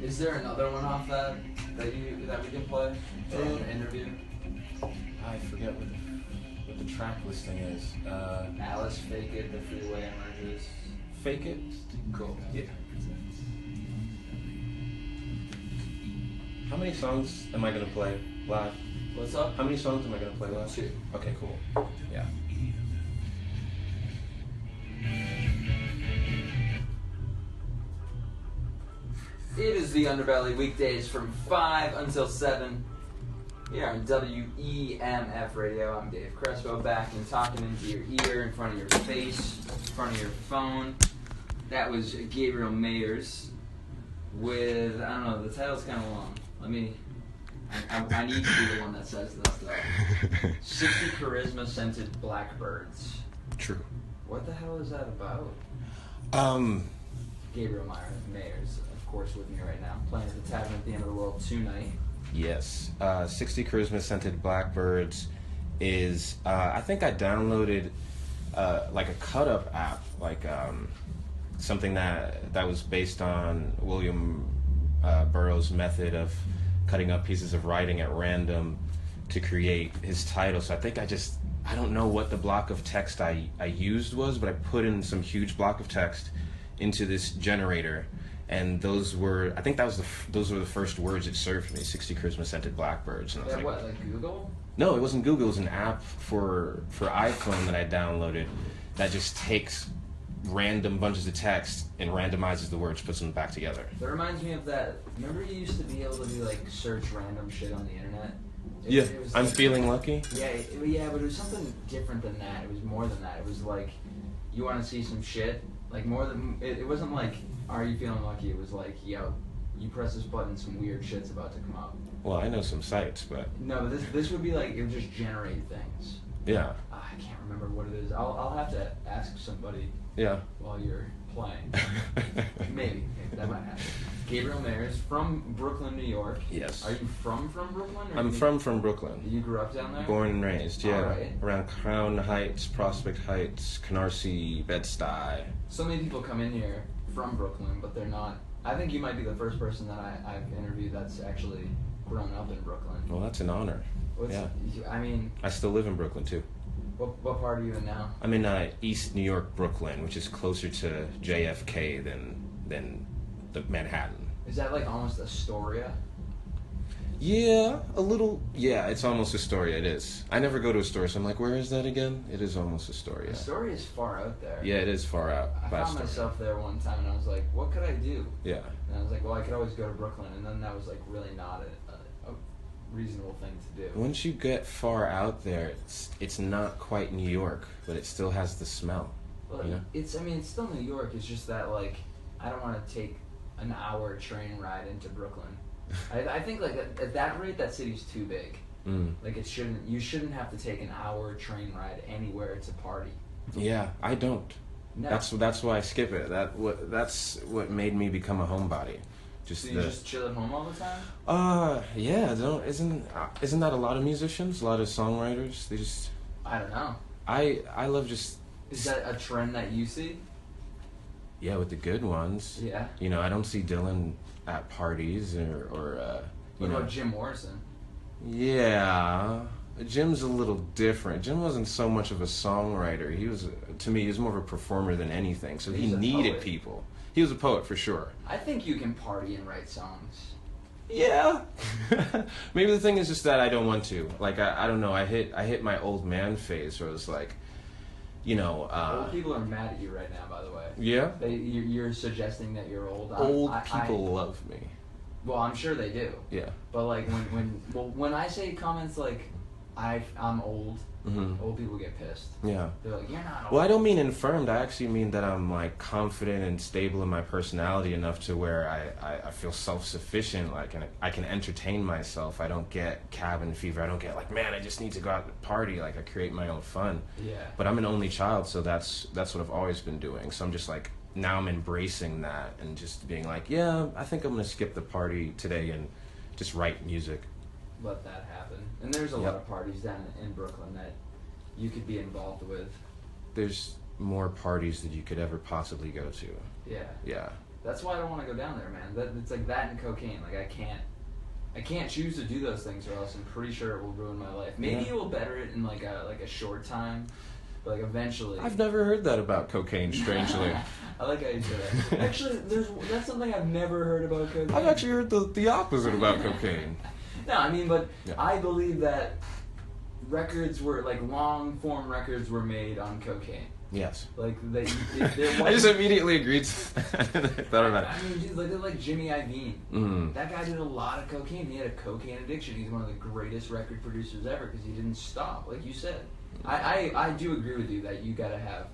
Is there another one off that we can play for an interview? I forget what the track listing is. Alice, Fake It, The Freeway Emerges. Fake It? Cool. Yeah. How many songs am I going to play live? What's up? How many songs am I going to play live? 2. Okay, cool. Yeah. It is the Underbelly, weekdays from 5 until 7. Here on WEMF Radio. I'm Dave Crespo, back and talking into your ear, in front of your face, in front of your phone. That was Gabriel Mayers with, I don't know, the title's kind of long. I need to be the one that says this, though. 60 Charisma-Scented Blackbirds. True. What the hell is that about? Gabriel Mayers, of course, with me right now, playing at the Tavern at the End of the World tonight. Yes. 60 Charisma Scented Blackbirds is, I think I downloaded like a cut-up app, like something that was based on William Burroughs' method of cutting up pieces of writing at random to create his title. So I think I don't know what the block of text I used was, but I put in some huge block of text into this generator, and those were those were the first words it served me. 60 Charisma Scented Blackbirds. And I was like Google? No, it wasn't Google. It was an app for iPhone that I downloaded that just takes random bunches of text and randomizes the words, puts them back together. That reminds me of that. Remember you used to be able to do like search random shit on the internet? It was I'm feeling lucky. Yeah, but it was something different than that. It was more than that. It was like, you want to see some shit? Like more than, it wasn't like, are you feeling lucky? It was like, yo, you press this button, some weird shit's about to come up. Well, I know some sites, but... No, this would be like, it would just generate things. Yeah. I can't remember what it is. I'll have to ask somebody. Yeah. While you're playing. Maybe that might happen. Gabriel Mayers from Brooklyn, New York. Yes. Are you from Brooklyn? I'm from Brooklyn. You grew up down there? Born and raised, yeah. Right. Around Crown Heights, Prospect Heights, Canarsie, Bed-Stuy. So many people come in here from Brooklyn, but they're not. I think you might be the first person that I've interviewed that's actually grown up in Brooklyn. Well, that's an honor. Yeah. I mean... I still live in Brooklyn, too. What part are you in now? I'm in East New York, Brooklyn, which is closer to JFK than the Manhattan. Is that like almost Astoria? Yeah, a little. Yeah, it's almost Astoria. It is. I never go to Astoria, so I'm like, where is that again? It is almost Astoria. Astoria is far out there. Yeah, it is far out. I found myself there one time, and I was like, what could I do? Yeah. And I was like, well, I could always go to Brooklyn, and then that was like really not a reasonable thing to do. Once you get far out there, it's not quite New York, but it still has the smell. Well, you know? It's still New York. It's just that like I don't want to take an hour train ride into Brooklyn. I think like at that rate, that city's too big. Like you shouldn't have to take an hour train ride anywhere to party. Yeah, I don't. No. That's why I skip it. That's what made me become a homebody. So you just chill at home all the time? Yeah. Isn't that a lot of musicians? A lot of songwriters? They just. I don't know. I love just. Is that a trend that you see? Yeah, with the good ones. Yeah. You know, I don't see Dylan at parties or What about Jim Morrison? Yeah. Jim's a little different. Jim wasn't so much of a songwriter. To me, he was more of a performer than anything. So he needed people. He was a poet for sure. I think you can party and write songs. Yeah. Maybe the thing is just that I don't want to. Like I don't know. I hit my old man phase where it was like, you know. Old people are mad at you right now, by the way. Yeah. You're suggesting that you're old. Old people love me. Well, I'm sure they do. Yeah. But like when I say comments like I'm old, old people get pissed. Yeah. They're like, you're not old. Well, I don't mean infirmed. I actually mean that I'm like confident and stable in my personality enough to where I feel self-sufficient. Like, and I can entertain myself. I don't get cabin fever. I don't get like, man, I just need to go out and party. Like, I create my own fun. Yeah. But I'm an only child, so that's what I've always been doing. So I'm just like, now I'm embracing that and just being like, yeah, I think I'm gonna skip the party today and just write music. Let that happen. And there's a lot of parties down in Brooklyn that you could be involved with. There's more parties that you could ever possibly go to. Yeah. Yeah. That's why I don't want to go down there, man. It's like that and cocaine. Like I can't choose to do those things, or else I'm pretty sure it will ruin my life. Maybe it will better it in like a short time, but like eventually. I've never heard that about cocaine, strangely. I like how you say that. Actually, that's something I've never heard about cocaine. I've actually heard the opposite about cocaine. No, I mean, but I believe that records were, like, long-form records were made on cocaine. Yes. Like, I just immediately agreed. Thought about it. I mean, like Jimmy Iovine. Mm. That guy did a lot of cocaine. He had a cocaine addiction. He's one of the greatest record producers ever because he didn't stop, like you said. I do agree with you that you gotta have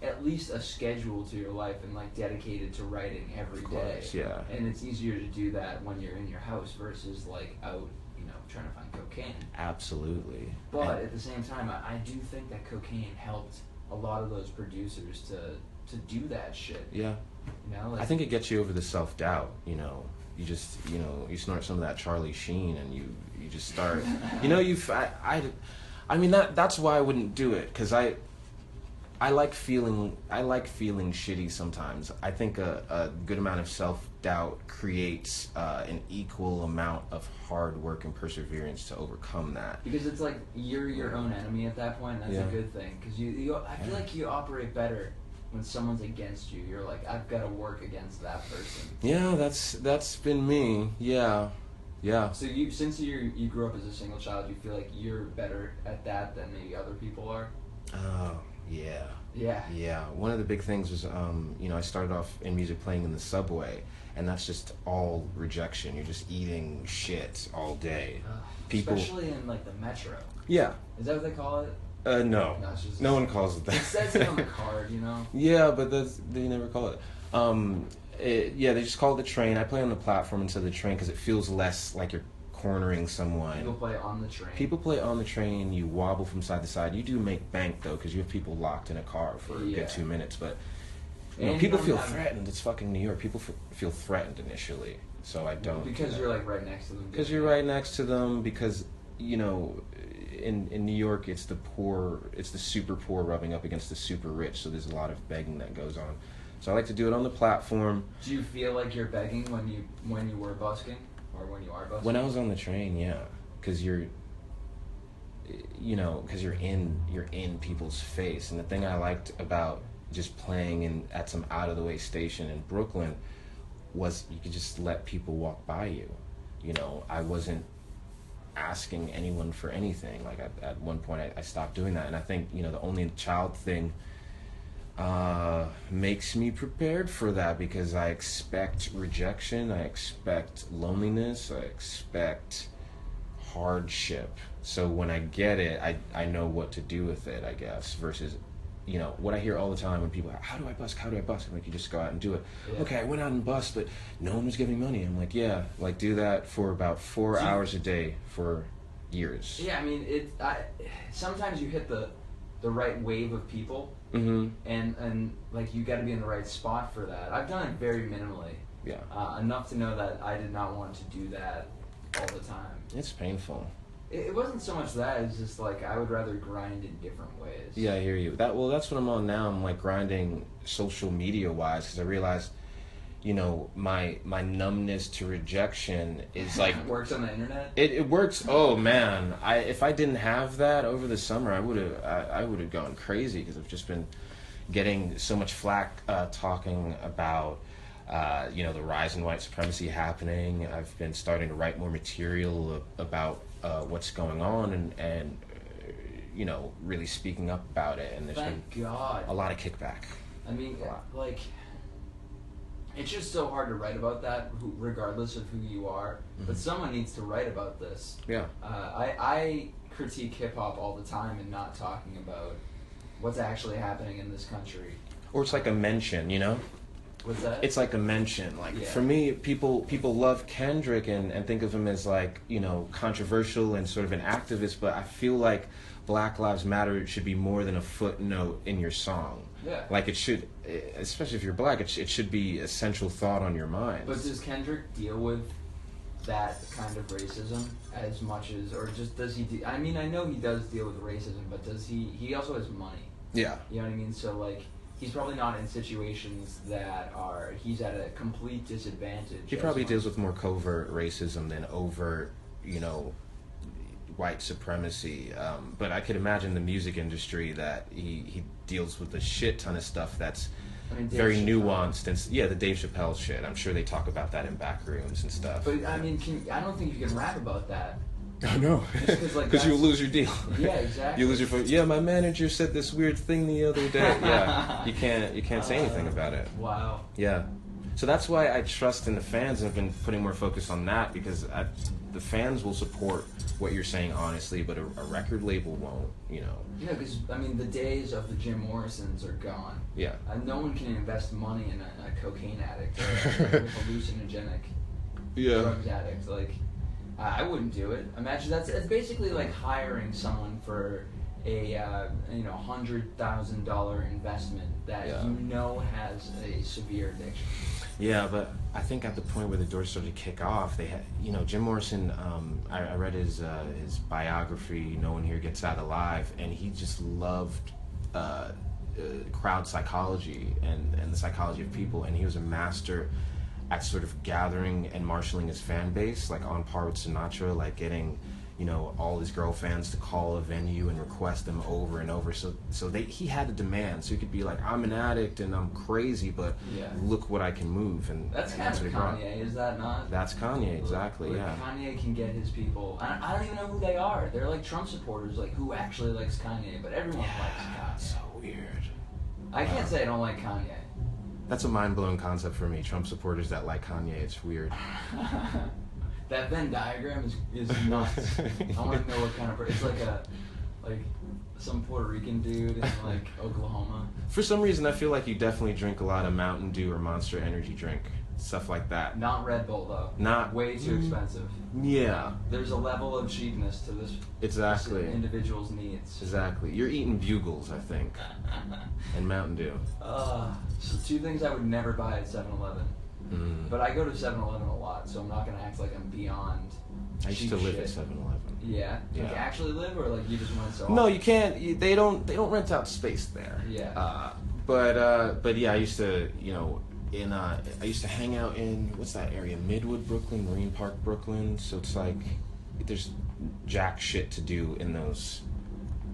at least a schedule to your life and, like, dedicated to writing every day. Yeah. And it's easier to do that when you're in your house versus, like, out, trying to find cocaine. Absolutely. But at the same time, I do think that cocaine helped a lot of those producers to do that shit. Yeah. Like, I think it gets you over the self-doubt, You just, you snort some of that Charlie Sheen and you just start, I mean, that's why I wouldn't do it, because I like feeling shitty sometimes. I think a good amount of self-doubt creates an equal amount of hard work and perseverance to overcome that. Because it's like you're your own enemy at that point, and that's a good thing. Because I feel like you operate better when someone's against you. You're like, I've got to work against that person. Yeah, that's been me. Yeah. So since you grew up as a single child, you feel like you're better at that than maybe other people are? Oh, yeah. Yeah. One of the big things was, I started off in music playing in the subway, and that's just all rejection. You're just eating shit all day. People, especially in, like, the metro. Yeah. Is that what they call it? No. No one calls it that. It says it on the card, Yeah, but they never call it. They just call it the train. I play on the platform instead of the train because it feels less like you're cornering someone. People play on the train. You wobble from side to side. You do make bank, though, because you have people locked in a car for a good 2 minutes. But people feel threatened. It's fucking New York. People feel threatened initially, so I don't. Because you're, like, right next to them. Because you're right next to them. Because in New York, it's the super poor rubbing up against the super rich. So there's a lot of begging that goes on. So I like to do it on the platform. Do you feel like you're begging when you were busking? Or when you are busking? When I was on the train, yeah, because you're in people's face. And the thing I liked about just playing at some out of the way station in Brooklyn was you could just let people walk by you. I wasn't asking anyone for anything. Like at one point, I stopped doing that, and I think the only child thing makes me prepared for that because I expect rejection, I expect loneliness, I expect hardship. So when I get it, I know what to do with it, I guess, versus, what I hear all the time when people are, how do I busk? I'm like, you just go out and do it. Yeah. Okay, I went out and busked, but no one was giving me money. I'm like, yeah, like do that for about 4 hours a day for years. Yeah, I mean, sometimes you hit the right wave of people. Mm-hmm. And like you got to be in the right spot for that. I've done it very minimally. Yeah. Enough to know that I did not want to do that all the time. It's painful. It wasn't so much that, it's just like I would rather grind in different ways. Yeah, I hear you. That's what I'm on now. I'm like grinding social media wise because I realized, my numbness to rejection is like works on the internet. It works. Oh man, if I didn't have that over the summer, I would have gone crazy because I've just been getting so much flack talking about the rise in white supremacy happening. I've been starting to write more material about what's going on and really speaking up about it. And there's been a lot of kickback. I mean, like. It's just so hard to write about that, regardless of who you are. Mm-hmm. But someone needs to write about this. Yeah. I critique hip-hop all the time and not talking about what's actually happening in this country. Or it's like a mention, What's that? It's like a mention. Like, for me, people love Kendrick and think of him as, like, controversial and sort of an activist, but I feel like Black Lives Matter should be more than a footnote in your song. Yeah. Like it should, especially if you're black, it should be a central thought on your mind. But does Kendrick deal with that kind of racism as much as, or just does he, I know he does deal with racism, but does he also has money. Yeah. You know what I mean? So like, he's probably not in situations that he's at a complete disadvantage. He probably deals with more covert racism than overt, white supremacy. But I could imagine the music industry that he deals with a shit ton of stuff that's very nuanced, and the Dave Chappelle shit. I'm sure they talk about that in back rooms and stuff. But I don't think you can rap about that. I know, because you'll lose your deal. Yeah, exactly. You lose your. Yeah, my manager said this weird thing the other day. Yeah, you can't say anything about it. Wow. Yeah, so that's why I trust in the fans and have been putting more focus on that, because the fans will support what you're saying honestly, but a record label won't. Yeah, because the days of the Jim Morrisons are gone. Yeah. No one can invest money in a cocaine addict or a hallucinogenic drugs addict. Like, I wouldn't do it. Imagine it's basically like hiring someone for a $100,000 investment that has a severe addiction. Yeah, but I think at the point where the doors started to kick off, they had, Jim Morrison. I read his biography, "No One Here Gets Out Alive," and he just loved crowd psychology and the psychology of people, and he was a master at sort of gathering and marshaling his fan base, like on par with Sinatra, like getting, all his girl fans to call a venue and request them over and over. So he had a demand, so he could be like, I'm an addict and I'm crazy, but look what I can move. And that's kind of Kanye, is that not? That's Kanye, exactly. Yeah. Kanye can get his people. I don't even know who they are. They're like Trump supporters, like who actually likes Kanye, but everyone likes Kanye. So weird. I can't say I don't like Kanye. That's a mind-blowing concept for me. Trump supporters that like Kanye, it's weird. That Venn diagram is nuts. I want to know what kind of it's like some Puerto Rican dude in like Oklahoma. For some reason, I feel like you definitely drink a lot of Mountain Dew or Monster Energy drink, stuff like that. Not Red Bull though. Not way too expensive. Yeah. There's a level of cheapness to this. Exactly. This individual's needs. Exactly. You're eating Bugles, I think, and Mountain Dew. So two things I would never buy at 7-Eleven. But I go to 7-Eleven a lot, so I'm not gonna act like I'm beyond. I used to live at 7-Eleven. Yeah. Like actually live, or like you just went so. No, you can't. They don't rent out space there. Yeah. But yeah, I used to I used to hang out in what's that area? Midwood, Brooklyn, Marine Park, Brooklyn. So it's like there's jack shit to do in those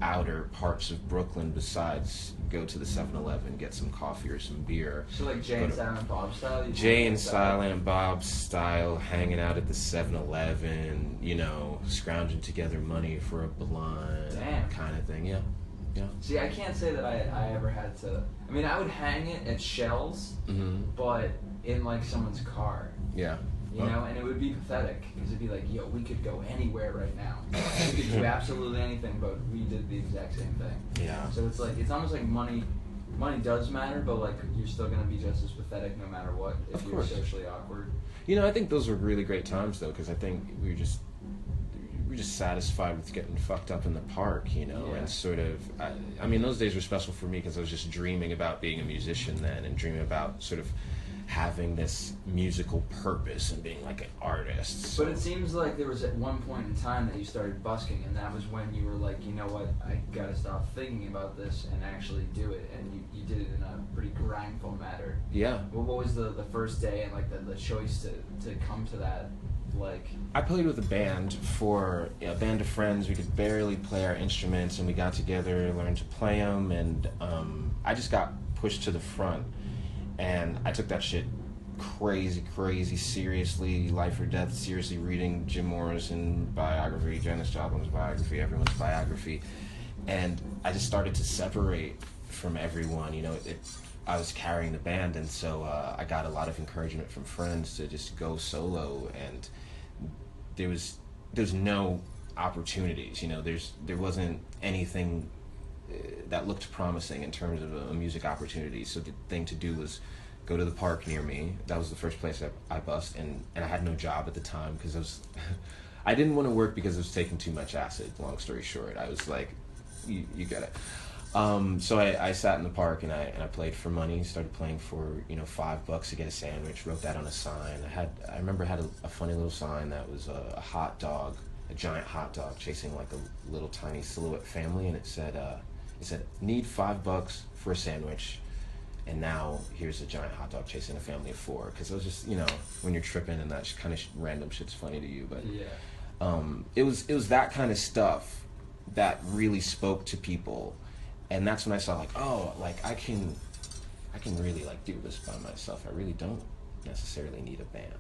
outer parts of Brooklyn besides go to the 7-Eleven, get some coffee or some beer. So like Jay and Silent Bob style? Jay and Silent Bob style, hanging out at the 7-Eleven, scrounging together money for a blunt, kind of thing. Yeah. See, I can't say that I ever had to. I would hang it at Shell's, but in like someone's car. Yeah. And it would be pathetic because it'd be like, yo, we could go anywhere right now. We could do absolutely anything, but we did the exact same thing. Yeah. So it's almost like money does matter, but like you're still gonna be just as pathetic no matter what if you're socially awkward. I think those were really great times though, because I think we were just satisfied with getting fucked up in the park, and sort of. Those days were special for me because I was just dreaming about being a musician then, and dreaming about sort of having this musical purpose and being like an artist. So. But it seems like there was at one point in time that you started busking, and that was when you were like, you know what, I gotta stop thinking about this and actually do it, and you did it in a pretty grindful manner. Yeah. Well, what was the first day and like the choice to come to that? Like, I played with a band a band of friends. We could barely play our instruments, and we got together, learned to play them, and I just got pushed to the front. And I took that shit crazy seriously, life or death, seriously reading Jim Morrison biography, Janis Joplin's biography, everyone's biography. And I just started to separate from everyone, I was carrying the band, and so I got a lot of encouragement from friends to just go solo, and there was no opportunities, there wasn't anything that looked promising in terms of a music opportunity. So the thing to do was go to the park near me. That was the first place I bussed, and I had no job at the time because I didn't want to work because I was taking too much acid. Long story short, I was like, you get it. So I sat in the park and I played for money. Started playing for $5 to get a sandwich. Wrote that on a sign. I remember I had a funny little sign that was a hot dog, a giant hot dog chasing like a little tiny silhouette family, and it said need $5 for a sandwich. and now here's a giant hot dog chasing a family of 4. Because it was just, you know, when you're tripping and that kind of random shit's funny to you. But it was that kind of stuff that really spoke to people, and that's when I saw like, oh, like I can really like do this by myself. I really don't necessarily need a band.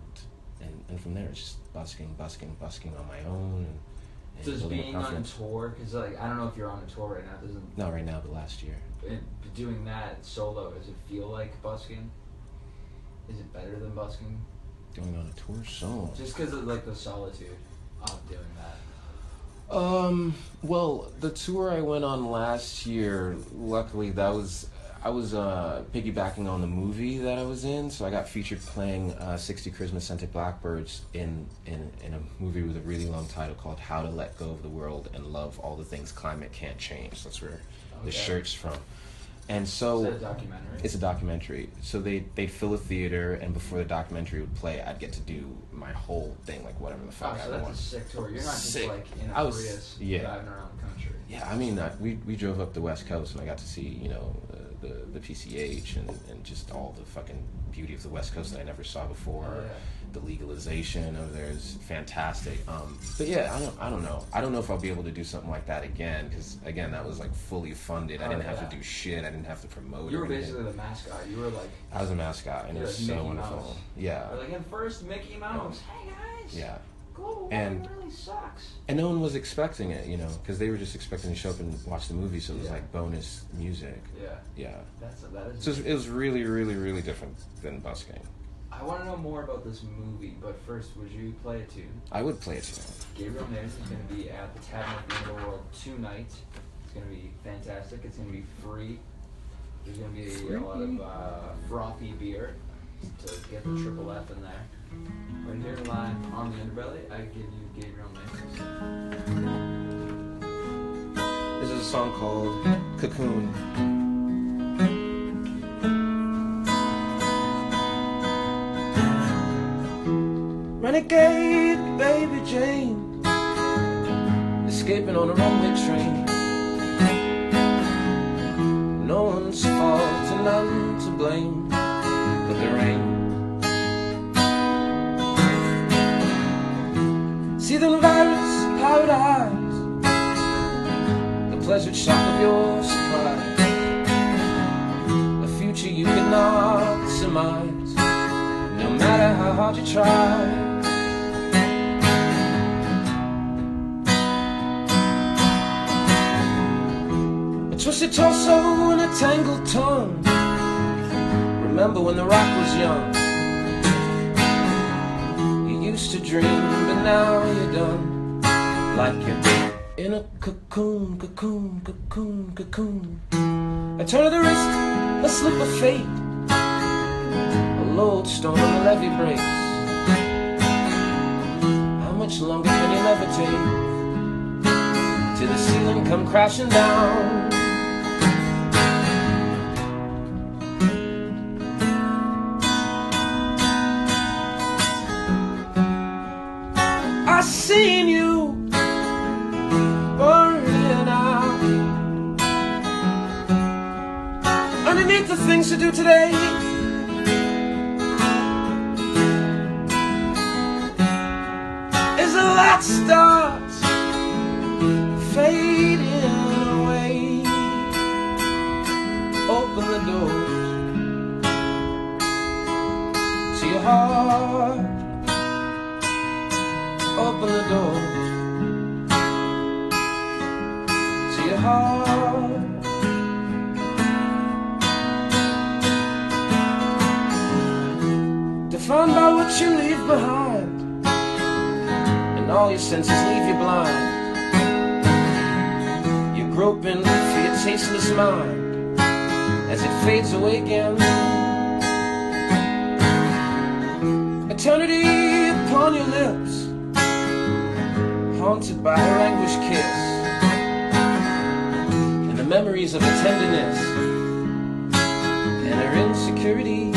And from there it's just busking on my own. And does being on tour, because like I don't know if you're on a tour right now, doesn't? Not right now, but last year. Doing that solo, does it feel like busking? Is it better than busking? Going on a tour solo. Just because of like the solitude of doing that. Well, the tour I went on last year, luckily I was piggybacking on the movie that I was in, so I got featured playing 60 Christmas Scented Blackbirds in a movie with a really long title called How to Let Go of the World and Love All the Things Climate Can't Change. That's where the shirt's from. And so is that a documentary? It's a documentary. So they'd fill a theater, and before the documentary would play, I'd get to do my whole thing, like whatever the fuck I want. That's a sick tour. You're not just like in a Prius driving around the country. Yeah, I mean, we drove up the West Coast, and I got to see, you know, the PCH and just all the fucking beauty of the West Coast that I never saw before. Oh, yeah. The legalization of there is fantastic. But yeah, I don't know. I don't know if I'll be able to do something like that again, because again, that was like fully funded. I didn't have to do shit. I didn't have to promote. You were basically the mascot. You were like. I was a mascot, and it was so wonderful. Mouse. Yeah. Or like in first Mickey Mouse. Hey guys. Yeah. Global warming really sucks. And no one was expecting it, you know, because they were just expecting to show up and watch the movie, so it was like bonus music. Yeah. Yeah. That is. So it was really, really, really different than busking. I want to know more about this movie, but first, would you play a tune? I would play a tune. Gabriel Mayers is going to be at the Tavern at the End of the World tonight. It's going to be fantastic. It's going to be free. There's going to be a lot of frothy beer to get the triple F in there. Right here live on the Underbelly, I give you Gabriel Mayers. This is a song called Cocoon. Renegade baby Jane, escaping on a runaway train. No one's fault and none to blame but the rain. See the virus, powdered eyes, the pleasured shock of your surprise, a future you could not surmise, no matter how hard you try. Twisted torso and a tangled tongue. Remember when the rock was young? You used to dream, but now you're done. Like you're in a cocoon, cocoon, cocoon, cocoon. A turn of the wrist, a slip of fate, a lodestone on the levee breaks. How much longer can you levitate till the ceiling come crashing down? I seen you burning out underneath the things to do today. As the light starts fading away, open the doors to your heart. Open the door to your heart. Defined by what you leave behind, and all your senses leave you blind. You're groping for your tasteless mind as it fades away again. Eternity upon your lips, haunted by her anguished kiss, and the memories of her tenderness and her insecurity.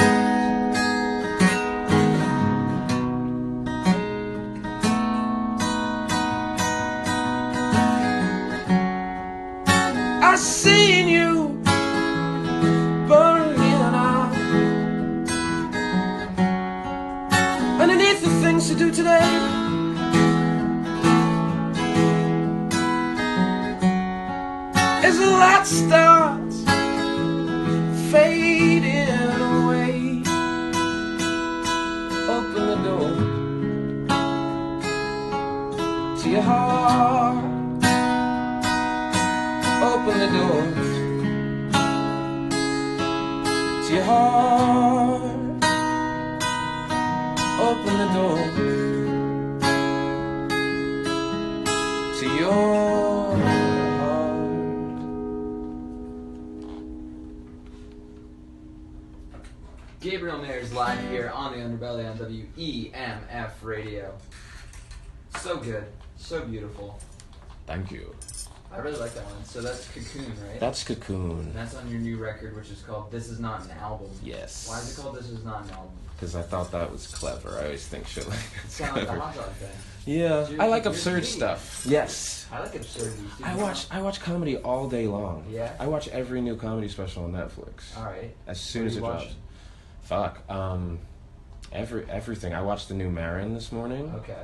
I seen you burning out to your heart. Open the door to your heart. Gabriel Mayers live here on the Underbelly on WEMF radio. So good, so beautiful. Thank you. I really like that one. So that's Cocoon, right? That's Cocoon. And that's on your new record, which is called This Is Not an Album. Yes. Why is it called This Is Not an Album? Because I thought that was clever. I always think shit like It that's sounds like a clever. hot dog thing. Yeah, So I like you're absurd comedian. stuff. Yes. I like absurdities. too. I watch comedy all day long. Yeah? I watch every new comedy special on Netflix. All right. As soon What as do it you drops. Fuck. Everything. I watched the new Marin this morning. Okay.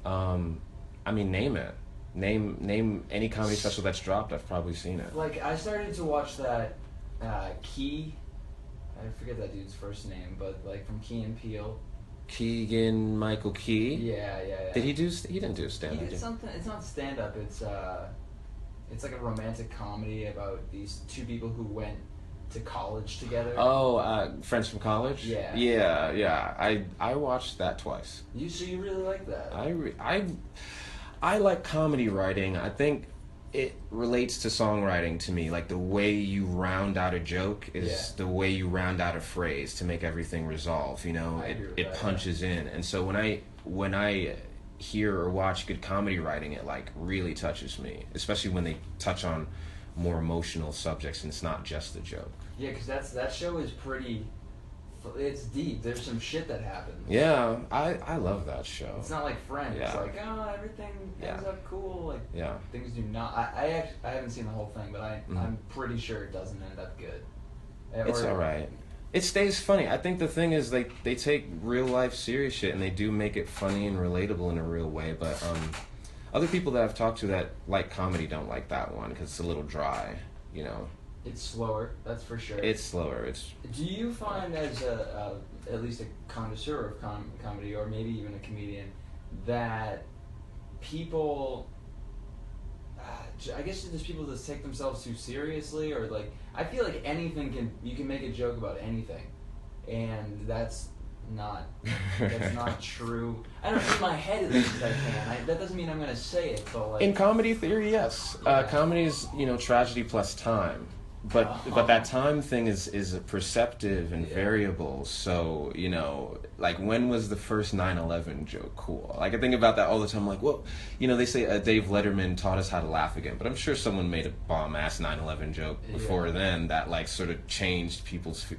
I mean, name it. Name any comedy special that's dropped. I've probably seen it. Like, I started to watch that Key. I forget that dude's first name, but like from Key and Peele. Keegan Michael Key. Yeah. Did he do? He didn't do He stand did up. something. It's not stand up. It's like a romantic comedy about these two people who went to college together. Oh, Friends from College. Yeah. Yeah. I watched that twice. So you really like that? I like comedy writing. I think it relates to songwriting to me. Like the way you round out a joke is the way you round out a phrase to make everything resolve. You know, I agree with it that, punches in. And so when I hear or watch good comedy writing, it like really touches me, especially when they touch on more emotional subjects and it's not just a joke. Yeah, because that show is pretty. It's deep. There's some shit that happens. Yeah, I love that show. It's not like Friends. Yeah. It's like, oh, everything ends up cool. Like, Yeah. things do not. I haven't seen the whole thing, but I'm pretty sure it doesn't end up good. It's all right. It stays funny. I think the thing is they take real life serious shit and they do make it funny and relatable in a real way. But other people that I've talked to that like comedy don't like that one because it's a little dry. You know. It's slower, that's for sure. It's slower. Do you find, as at least a connoisseur of comedy, or maybe even a comedian, that people, I guess there's people that take themselves too seriously, or like, I feel like you can make a joke about anything, and that's not true. I don't know, in my head at least I can. That doesn't mean I'm gonna say it, but like. In comedy theory, yes. Yeah. Comedy is tragedy plus time. But that time thing is perceptive and variable. So, like when was the first 9/11 joke cool? Like I think about that all the time. I'm like, well, they say Dave Letterman taught us how to laugh again. But I'm sure someone made a bomb ass 9/11 joke before then that like sort of changed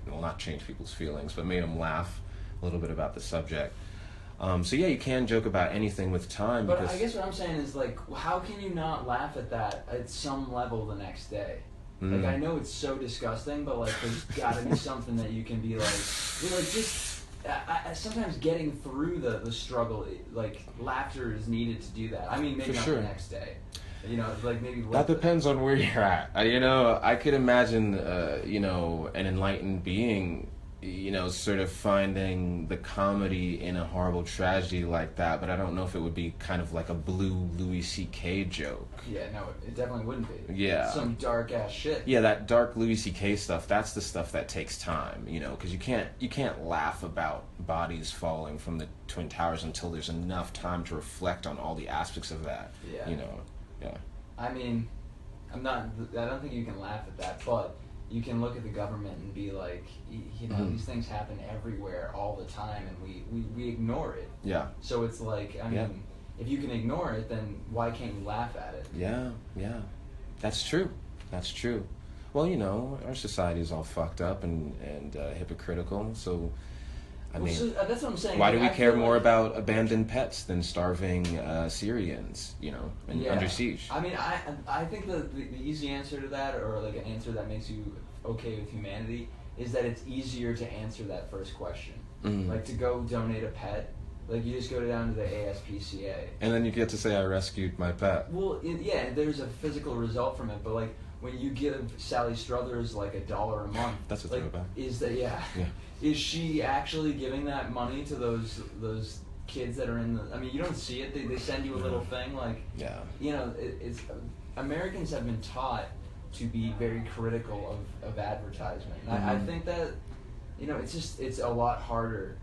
not changed people's feelings, but made them laugh a little bit about the subject. So yeah, you can joke about anything with time. But I guess what I'm saying is like, how can you not laugh at that at some level the next day? Like, I know it's so disgusting, but like, there's gotta be something that you can be like, just sometimes getting through the struggle, like, laughter is needed to do that. I mean, maybe not the next day. Like maybe. That depends on where you're at. I could imagine, an enlightened being, sort of finding the comedy in a horrible tragedy like that, but I don't know if it would be kind of like a blue Louis C.K. joke. Yeah, no, it definitely wouldn't be. Yeah. Some dark ass shit. Yeah, that dark Louis C.K. stuff, that's the stuff that takes time, because you can't laugh about bodies falling from the Twin Towers until there's enough time to reflect on all the aspects of that. Yeah. Yeah. I mean, I don't think you can laugh at that, but you can look at the government and be like, these things happen everywhere all the time, and we ignore it. Yeah. So it's like, I mean, if you can ignore it, then why can't you laugh at it? Yeah. That's true. Well, our society is all fucked up and hypocritical, so I mean, so that's what I'm saying. Why do we care more like, about abandoned pets than starving Syrians, and under siege? I mean, I think the easy answer to that, or like an answer that makes you okay with humanity, is that it's easier to answer that first question. Like to go donate a pet, like you just go down to the ASPCA. And then you get to say, I rescued my pet. Well, there's a physical result from it, but like when you give Sally Struthers like $1 a month, that's a like, throwback. Is that is she actually giving that money to those kids that are in the? I mean, you don't see it. They send you a little thing like. Yeah. It's Americans have been taught to be very critical of advertisement. I think that it's a lot harder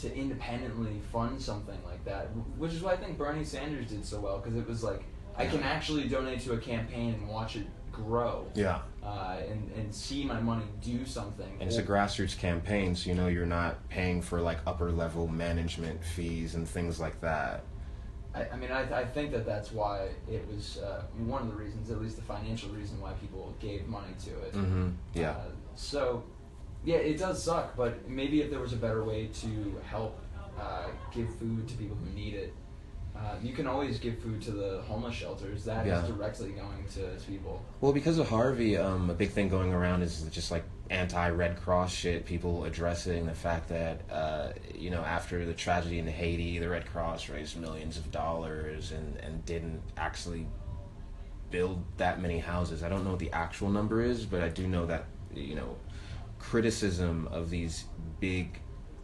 to independently fund something like that, which is why I think Bernie Sanders did so well, because it was like, I can actually donate to a campaign and watch it grow. Yeah. And see my money do something. And it's a grassroots campaign, so you're not paying for like upper level management fees and things like that. I think that's why it was one of the reasons, at least the financial reason, why people gave money to it. Mm-hmm. Yeah. So, yeah, it does suck, but maybe if there was a better way to help give food to people who need it. You can always give food to the homeless shelters. That is directly going to people. Well, because of Harvey, a big thing going around is just like anti-Red Cross shit. People addressing the fact that, after the tragedy in Haiti, the Red Cross raised millions of dollars and didn't actually build that many houses. I don't know what the actual number is, but I do know that, criticism of these big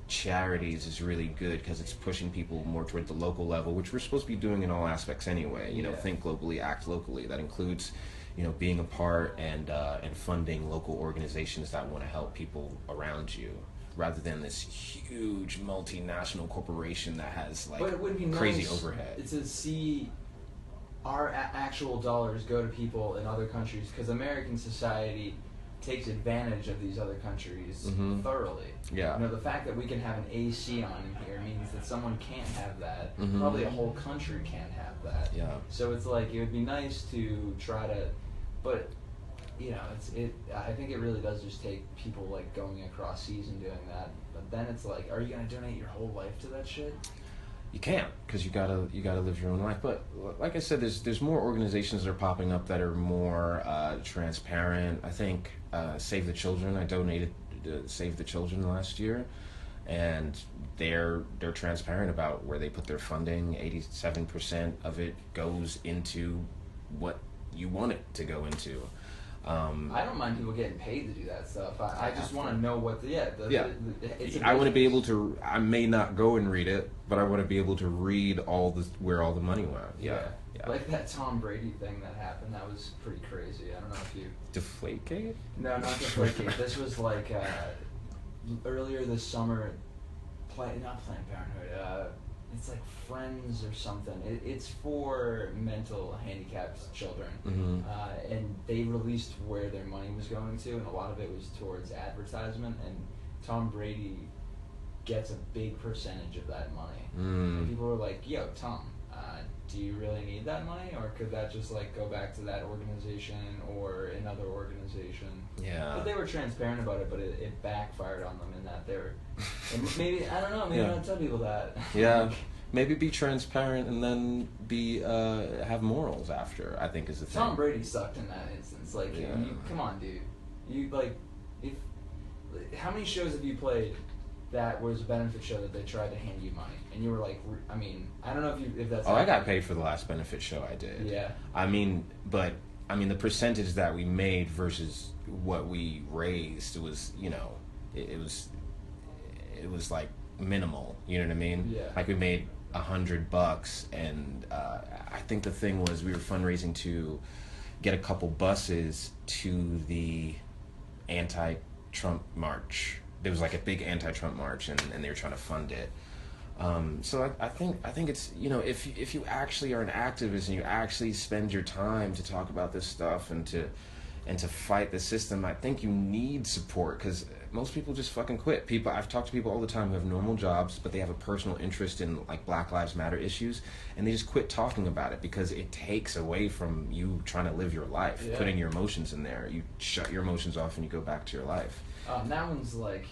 charities is really good because it's pushing people more toward the local level, which we're supposed to be doing in all aspects anyway. Think globally, act locally. That includes, being a part and funding local organizations that want to help people around you, rather than this huge multinational corporation that has like but it would be crazy nice overhead. To see our actual dollars go to people in other countries, because American society takes advantage of these other countries thoroughly. Yeah. The fact that we can have an AC on in here means that someone can't have that. Probably a whole country can't have that. Yeah. So it's like, it would be nice to try to, but I think it really does just take people like going across seas and doing that. But then it's like, are you gonna donate your whole life to that shit? You can't, because you gotta live your own life. But like I said, there's more organizations that are popping up that are more transparent. I think Save the Children. I donated to Save the Children last year, and they're transparent about where they put their funding. 87% of it goes into what you want it to go into. I don't mind people getting paid to do that stuff. I just want to know what I want to be able to. I may not go and read it, but I want to be able to read where all the money went. Yeah. Like that Tom Brady thing that happened. That was pretty crazy. I don't know if you Deflategate? No, not Deflategate. This was like earlier this summer. Not Planned Parenthood. It's like Friends or something. It's for mental handicapped children. And they released where their money was going to, and a lot of it was towards advertisement, and Tom Brady gets a big percentage of that money. And people were like, yo, Tom, do you really need that money, or could that just like go back to that organization or another organization? Yeah. But they were transparent about it, but it backfired on them in that they were, and maybe, I don't know, maybe don't tell people that. Yeah. Maybe be transparent and then have morals after, I think is the thing. Tom Brady sucked in that instance. Like, come on, dude. How many shows have you played that was a benefit show that they tried to hand you money, and you were like, I don't know if that's. Oh, I got paid for the last benefit show I did. Yeah. The percentage that we made versus what we raised was, it was like minimal. You know what I mean? Yeah. Like we made $100, and I think the thing was we were fundraising to get a couple buses to the anti-Trump march. There was like a big anti-Trump march, and they were trying to fund it. So I think it's, if you actually are an activist and you actually spend your time to talk about this stuff and to fight the system, I think you need support, because most people just fucking quit. I've talked to people all the time who have normal jobs, but they have a personal interest in like Black Lives Matter issues, and they just quit talking about it because it takes away from you trying to live your life, putting your emotions in there. You shut your emotions off and you go back to your life. That one's like,